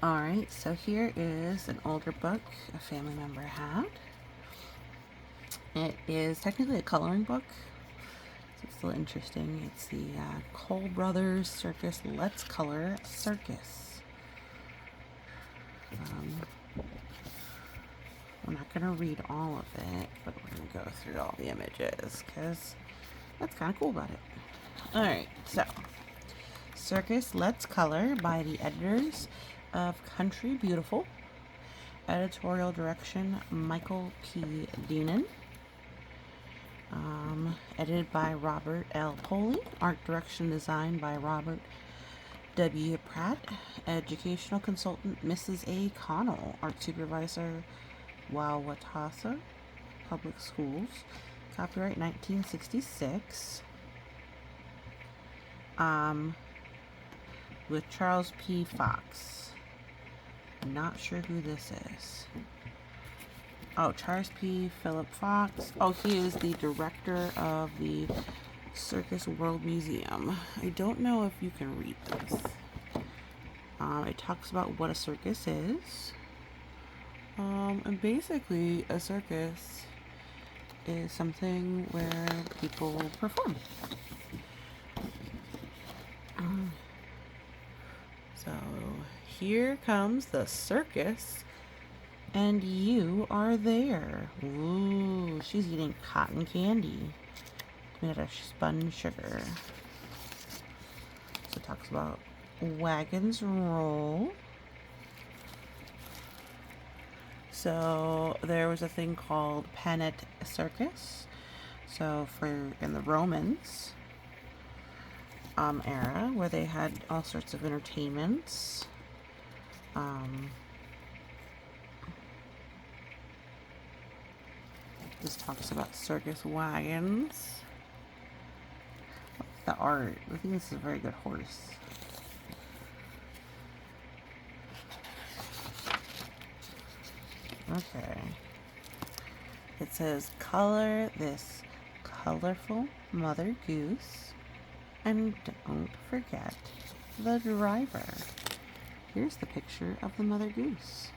Alright, so here is an older book a family member had. It is technically a coloring book, so it's still interesting. It's the Cole Brothers Circus Let's Color Circus. We're not going to read all of it, but we're going to go through all the images because that's kind of cool about it. Alright, so Circus Let's Color by the editors of Country Beautiful. Editorial direction Michael P. Dineen. Edited by Robert L. Polley. Art direction design by Robert W. Pratt. Educational consultant Mrs. A. Connell. Art supervisor Wauwatosa Public Schools. Copyright 1966. With Charles P. Fox. I'm not sure who this is. Oh, Charles P. Philip Fox. Oh, he is the director of the Circus World Museum. I don't know if you can read this. It talks about what a circus is. And basically, a circus is something where people perform. So, here comes the circus. And you are there. Ooh, she's eating cotton candy. Made out of spun sugar. So it talks about wagons roll. So there was a thing called Panet Circus. So in the Romans era, where they had all sorts of entertainments. This talks about circus wagons. The art. I think this is a very good horse. Okay. It says, color this colorful mother goose and don't forget the driver. Here's the picture of the mother goose.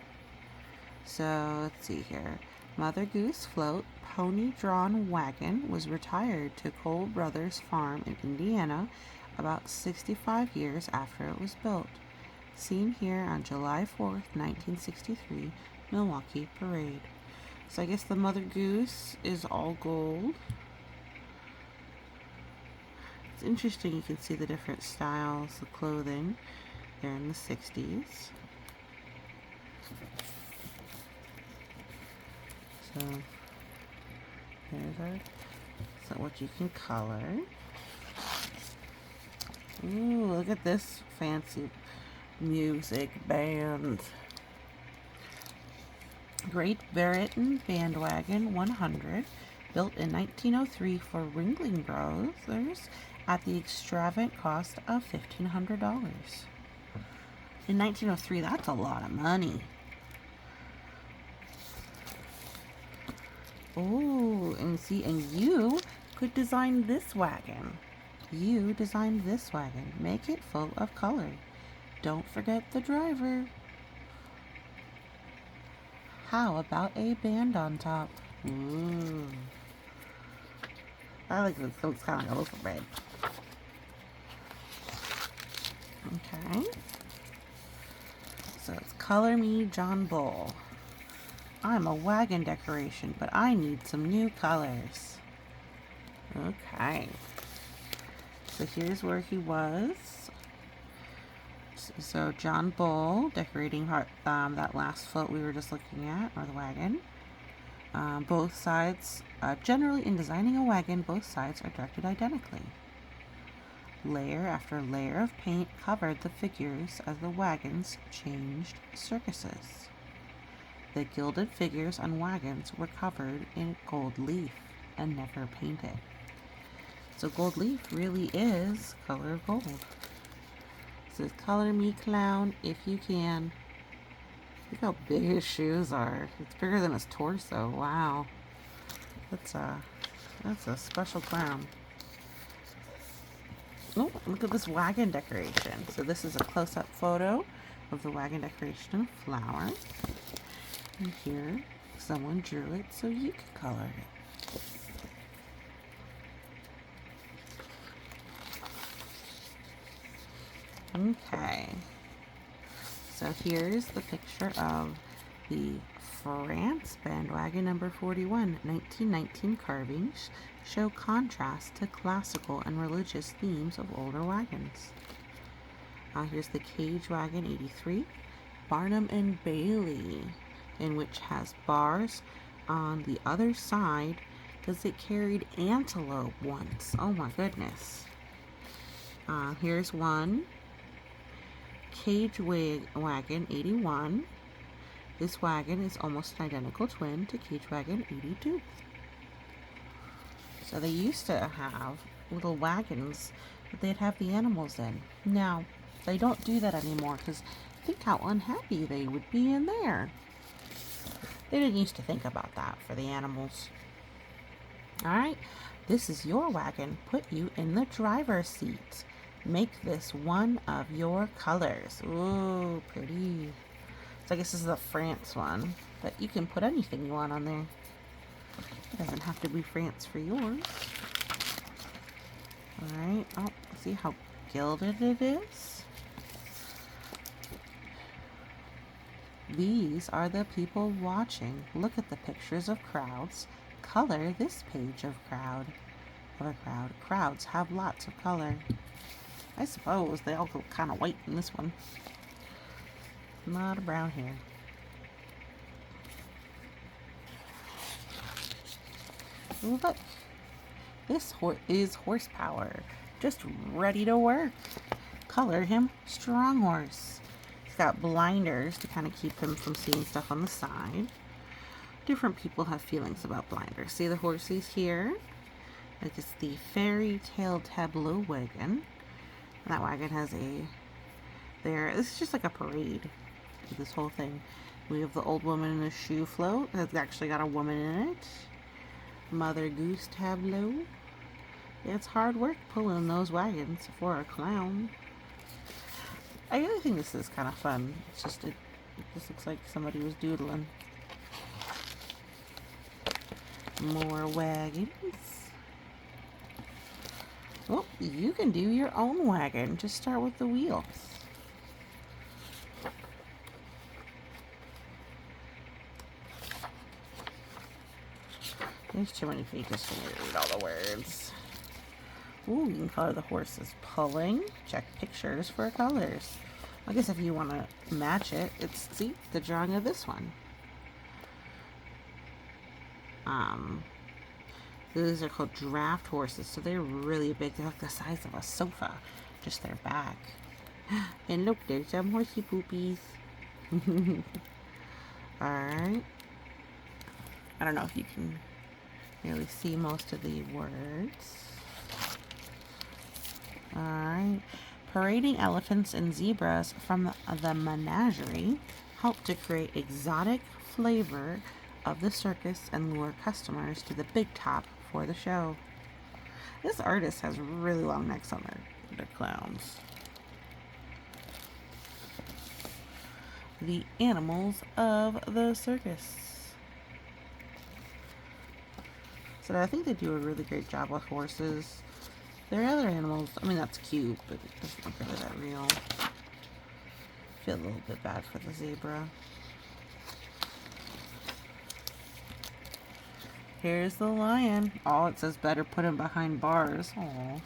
So let's see here. Mother Goose Float pony-drawn wagon was retired to Cole Brothers Farm in Indiana about 65 years after it was built. Seen here on July 4th, 1963, Milwaukee Parade. So I guess the Mother Goose is all gold. It's interesting, you can see the different styles of clothing there in the 60s. So there's what you can color. Ooh, look at this fancy music band. Great Britain Bandwagon 100, built in 1903 for Ringling Brothers at the extravagant cost of $1,500. In 1903, that's a lot of money. Oh, and see, and you could design this wagon. You designed this wagon. Make it full of color. Don't forget the driver. How about a band on top? Ooh. I like this. It's kind of like a loaf of bread. Okay. So it's Color Me John Bull. I'm a wagon decoration, but I need some new colors. Okay. So here's where he was. So John Bull decorating that last float we were just looking at, or the wagon. Both sides, generally in designing a wagon, both sides are directed identically. Layer after layer of paint covered the figures as the wagons changed circuses. The gilded figures on wagons were covered in gold leaf and never painted. So gold leaf really is color of gold. It says, color me clown if you can. Look how big his shoes are. It's bigger than his torso. Wow. That's a special clown. Oh, look at this wagon decoration. So this is a close-up photo of the wagon decoration in flower. And here, someone drew it so you could color it. Okay, so here's the picture of the France bandwagon number 41. 1919 carvings show contrast to classical and religious themes of older wagons. Here's the cage wagon 83, Barnum and Bailey, in which has bars on the other side because it carried antelope once. Oh my goodness. Here's one, cage wagon 81. This wagon is almost an identical twin to cage wagon 82. So they used to have little wagons that they'd have the animals in. Now, they don't do that anymore because think how unhappy they would be in there. They didn't used to think about that for the animals. Alright, this is your wagon. Put you in the driver's seat. Make this one of your colors. Ooh, pretty. So I guess this is the France one, but you can put anything you want on there. It doesn't have to be France for yours. Alright, oh, see how gilded it is? These are the people watching. Look at the pictures of crowds. Color this page of a crowd. Crowds have lots of color. I suppose they all look kind of white in this one. A lot of brown here. Ooh, look. This is horsepower. Just ready to work. Color him strong horse. He's got blinders to kind of keep him from seeing stuff on the side. Different people have feelings about blinders. See the horses here? Like it's the fairy tale tableau wagon. And that wagon has this is just like a parade. This whole thing. We have the old woman in a shoe float. It's actually got a woman in it. Mother Goose tableau. Yeah, it's hard work pulling those wagons for a clown. I really think this is kind of fun. It's just it just looks like somebody was doodling. More wagons. Well, you can do your own wagon. Just start with the wheels. There's too many pages for me to read all the words. Ooh, you can color the horses pulling. Check pictures for colors. I guess if you want to match it, see the drawing of this one. These are called draft horses, so they're really big. They're like the size of a sofa, just their back. And look, there's some horsey poopies. Alright. I don't know if you can really see most of the words. Alright. Parading elephants and zebras from the menagerie help to create exotic flavor of the circus and lure customers to the big top for the show. This artist has really long necks on their clowns. The animals of the circus. So I think they do a really great job with horses. There are other animals. I mean, that's cute, but it doesn't look really that real. I feel a little bit bad for the zebra. Here's the lion. Oh, it says better put him behind bars. Aww.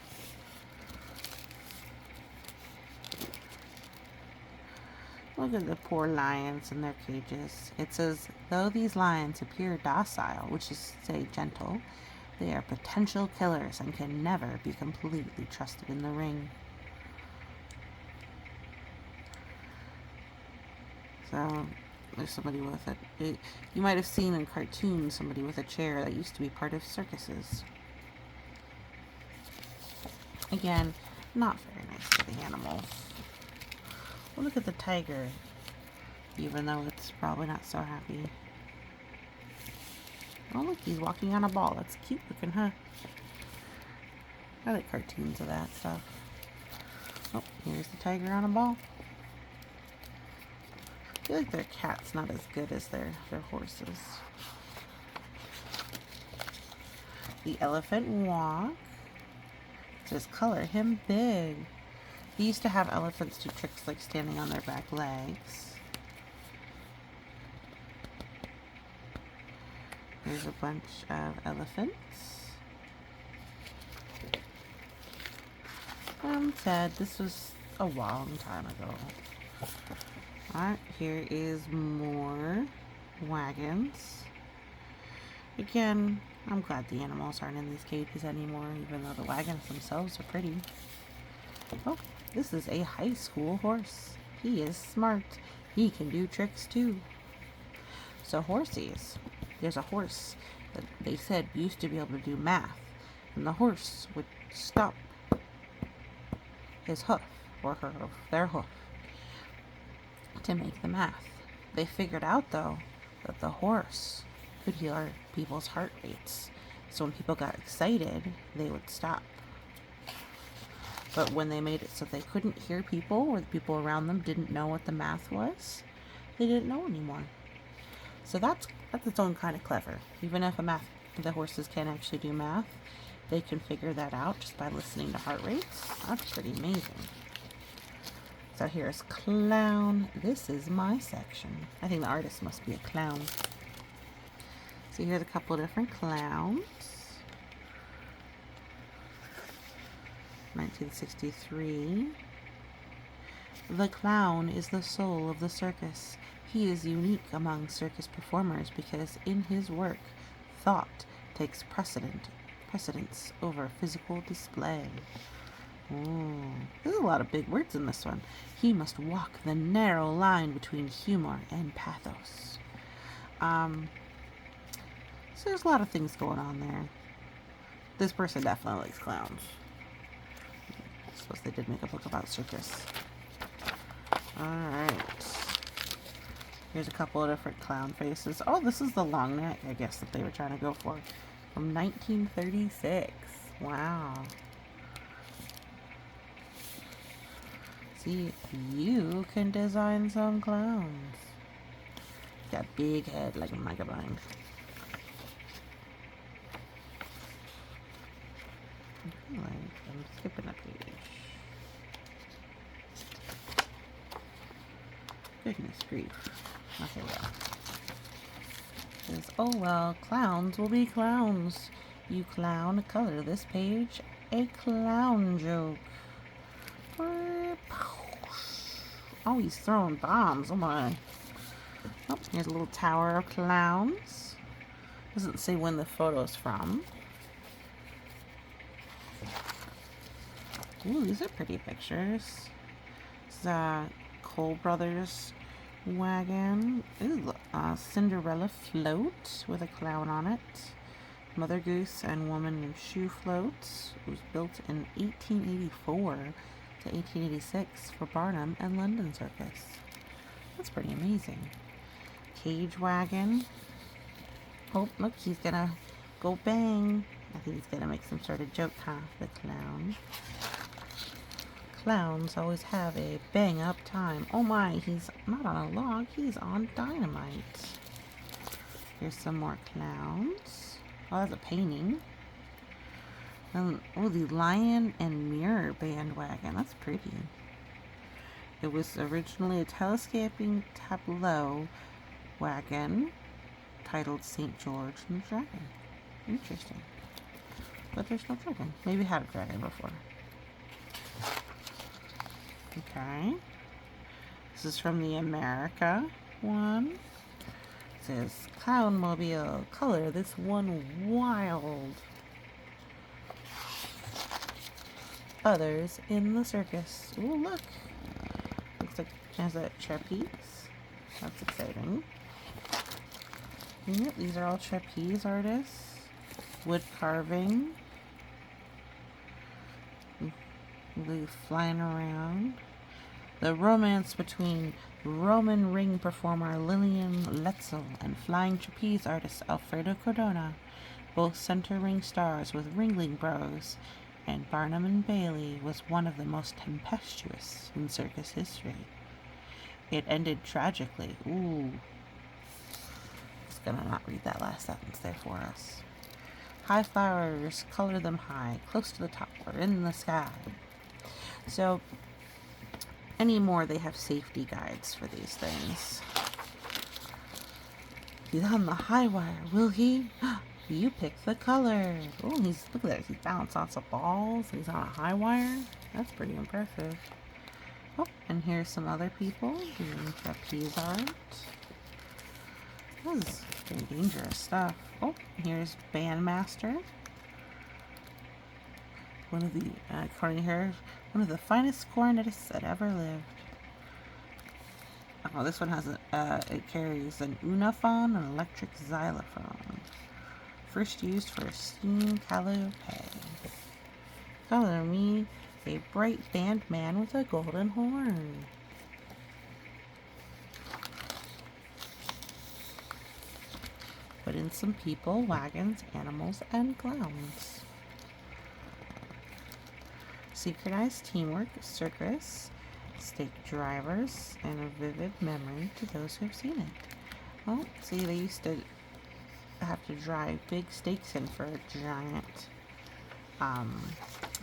Look at the poor lions in their cages. It says, though these lions appear docile, which is to say gentle, they are potential killers and can never be completely trusted in the ring. So, there's somebody with it. You might have seen in cartoons somebody with a chair that used to be part of circuses. Again, not very nice to the animals. Well, look at the tiger, even though it's probably not so happy. Oh, look, he's walking on a ball. That's cute looking, huh? I like cartoons of that stuff. Oh, here's the tiger on a ball. feel like their cat's not as good as their horses. The elephant walk. It says color him big. He used to have elephants do tricks like standing on their back legs. Here's a bunch of elephants. Said this was a long time ago. Alright, here is more wagons. Again, I'm glad the animals aren't in these cages anymore, even though the wagons themselves are pretty. Oh, this is a high school horse. He is smart. He can do tricks too. So horses. There's a horse that they said used to be able to do math, and the horse would stop his hoof, or her hoof, their hoof, to make the math. They figured out, though, that the horse could hear people's heart rates. So when people got excited, they would stop. But when they made it so they couldn't hear people, or the people around them didn't know what the math was, they didn't know anymore. So that's its own kind of clever. Even if the horses can't actually do math, they can figure that out just by listening to heart rates. That's pretty amazing. So here's clown. This is my section. I think the artist must be a clown. So here's a couple of different clowns. 1963. The clown is the soul of the circus. He is unique among circus performers because in his work, thought takes precedence over physical display. Ooh, there's a lot of big words in this one. He must walk the narrow line between humor and pathos. So there's a lot of things going on there. This person definitely likes clowns. I suppose they did make a book about circus. Alright. Here's a couple of different clown faces. Oh, this is the long neck, I guess, that they were trying to go for. From 1936. Wow. See, you can design some clowns. Got a big head like a megabind. I'm skipping a page. Goodness grief. Okay, well. Says, oh well, clowns will be clowns. You clown, color this page a clown joke. Oh, he's throwing bombs. Oh my. Oh, here's a little tower of clowns. Doesn't say when the photo's from. Ooh, these are pretty pictures. It's a Cole Brothers wagon. Ooh, a Cinderella float with a clown on it. Mother Goose and Woman in Shoe floats. It was built in 1884 to 1886 for Barnum and London Circus. That's pretty amazing. Cage wagon. Oh, look, he's gonna go bang. I think he's gonna make some sort of joke, huh? The clown. Clowns always have a bang-up time. Oh my, he's not on a log, he's on dynamite. Here's some more clowns. Oh, that's a painting. Oh, the Lion and Mirror bandwagon. That's pretty. It was originally a telescoping tableau wagon titled St. George and the Dragon. Interesting. But there's no dragon. Maybe had a dragon before. Okay. This is from the America one. It says, Clownmobile, color this one wild. Others in the circus. Ooh, look. Looks like it has a trapeze. That's exciting. Yep, these are all trapeze artists. Wood carving. Flying around. The romance between Roman ring performer Lillian Letzel and flying trapeze artist Alfredo Cardona, both center ring stars with Ringling Bros, and Barnum and Bailey, was one of the most tempestuous in circus history. it ended tragically. Ooh. Just gonna not read that last sentence there for us. High flowers, color them high, close to the top or in the sky. So, anymore they have safety guides for these things. He's on the high wire, will he? You pick the color. Oh, look at that. He's bounced off some balls. He's on a high wire. That's pretty impressive. Oh, and here's some other people doing trapeze art. This is very dangerous stuff. Oh, here's Bandmaster. One of the, according to her, one of the finest cornetists that ever lived. Oh, this one has it carries an unaphone, an electric xylophone. First used for steam calliope. Color me a bright band man with a golden horn. Put in some people, wagons, animals, and clowns. Synchronized teamwork, circus, stake drivers, and a vivid memory to those who have seen it. Well, see, they used to have to drive big stakes in for a giant,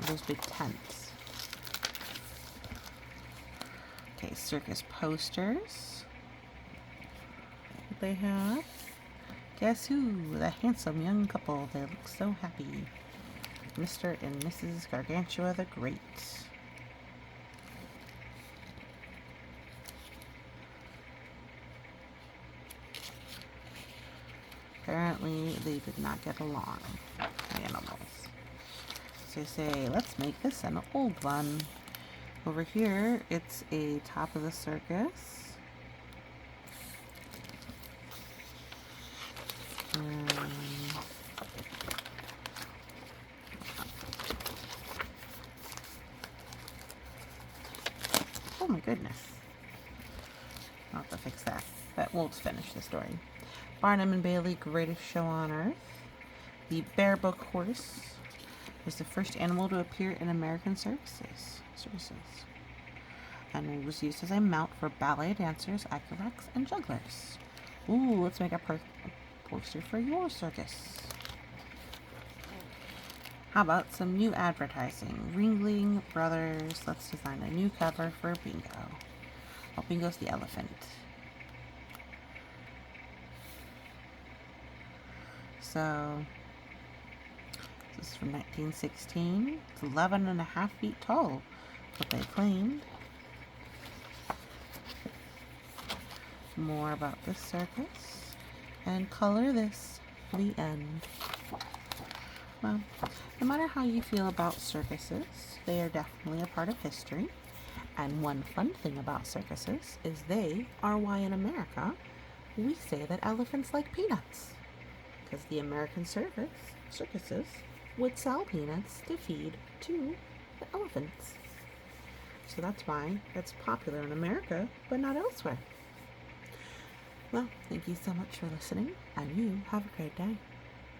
those big tents. Okay, circus posters. What they have? Guess who? The handsome young couple. They look so happy. Mr. and Mrs. Gargantua the Great. Apparently, they did not get along, the animals. So they say, let's make this an old one. Over here, it's a top of the circus. Oh my goodness. I'll have to fix that. But we'll just finish the story. Barnum and Bailey, greatest show on earth. The Bearbook horse was the first animal to appear in American circuses. And it was used as a mount for ballet dancers, acrobats, and jugglers. Ooh, let's make a poster for your circus. How about some new advertising? Ringling Brothers, let's design a new cover for Bingo. Oh, Bingo's the elephant. So, this is from 1916. It's 11.5 feet tall, what they claimed. More about this circus. And color this, the end. Well, no matter how you feel about circuses, they are definitely a part of history. And one fun thing about circuses is they are why in America we say that elephants like peanuts. Because the American circuses would sell peanuts to feed to the elephants. So that's why it's popular in America, but not elsewhere. Well, thank you so much for listening, and you have a great day.